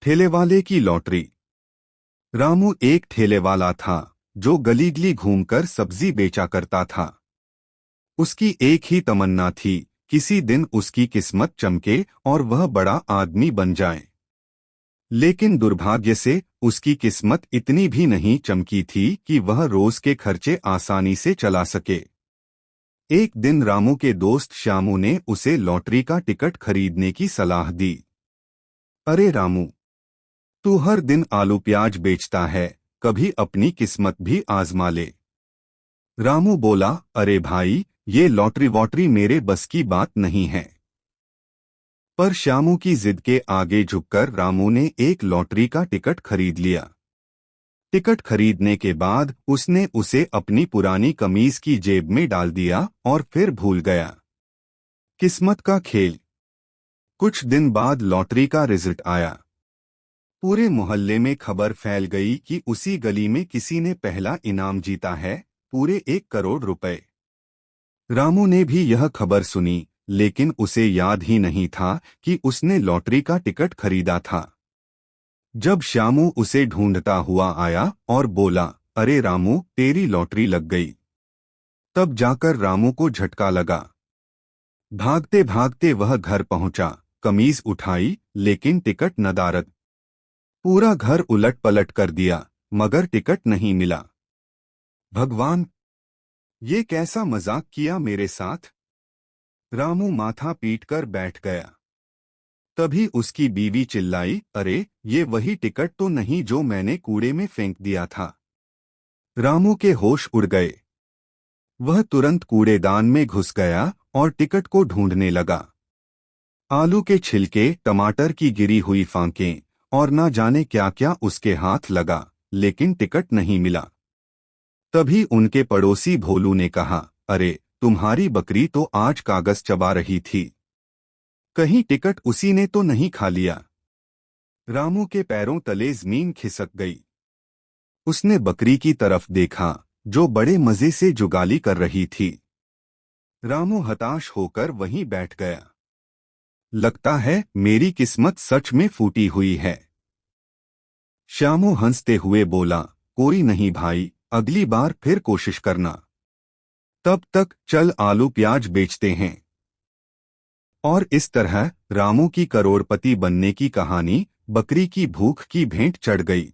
ठेलेवाले की लॉटरी। रामू एक ठेलेवाला था जो गली गली घूमकर सब्जी बेचा करता था। उसकी एक ही तमन्ना थी, किसी दिन उसकी किस्मत चमके और वह बड़ा आदमी बन जाए। लेकिन दुर्भाग्य से उसकी किस्मत इतनी भी नहीं चमकी थी कि वह रोज के खर्चे आसानी से चला सके। एक दिन रामू के दोस्त श्यामू ने उसे लॉटरी का टिकट खरीदने की सलाह दी। अरे रामू, तू हर दिन आलू प्याज बेचता है, कभी अपनी किस्मत भी आजमा ले। रामू बोला, अरे भाई, ये लॉटरी वॉटरी मेरे बस की बात नहीं है। पर श्यामू की जिद के आगे झुककर रामू ने एक लॉटरी का टिकट खरीद लिया। टिकट खरीदने के बाद उसने उसे अपनी पुरानी कमीज की जेब में डाल दिया और फिर भूल गया। किस्मत का खेल। कुछ दिन बाद लॉटरी का रिजल्ट आया। पूरे मोहल्ले में खबर फैल गई कि उसी गली में किसी ने पहला इनाम जीता है, पूरे 1 करोड़ रुपए। रामू ने भी यह खबर सुनी, लेकिन उसे याद ही नहीं था कि उसने लॉटरी का टिकट खरीदा था। जब श्यामू उसे ढूंढता हुआ आया और बोला, अरे रामू, तेरी लॉटरी लग गई, तब जाकर रामू को झटका लगा। भागते भागते वह घर पहुंचा, कमीज उठाई, लेकिन टिकट नदारद। पूरा घर उलट पलट कर दिया, मगर टिकट नहीं मिला। भगवान, ये कैसा मजाक किया मेरे साथ। रामू माथा पीटकर बैठ गया। तभी उसकी बीवी चिल्लाई, अरे ये वही टिकट तो नहीं जो मैंने कूड़े में फेंक दिया था। रामू के होश उड़ गए। वह तुरंत कूड़ेदान में घुस गया और टिकट को ढूंढने लगा। आलू के छिलके, टमाटर की गिरी हुई फांकें और न जाने क्या क्या उसके हाथ लगा, लेकिन टिकट नहीं मिला। तभी उनके पड़ोसी भोलू ने कहा, अरे तुम्हारी बकरी तो आज कागज चबा रही थी, कहीं टिकट उसी ने तो नहीं खा लिया। रामू के पैरों तले जमीन खिसक गई। उसने बकरी की तरफ देखा जो बड़े मजे से जुगाली कर रही थी। रामू हताश होकर वहीं बैठ गया। लगता है मेरी किस्मत सच में फूटी हुई है। श्यामू हंसते हुए बोला, कोई नहीं भाई, अगली बार फिर कोशिश करना। तब तक चल आलू प्याज बेचते हैं। और इस तरह रामू की करोड़पति बनने की कहानी बकरी की भूख की भेंट चढ़ गई।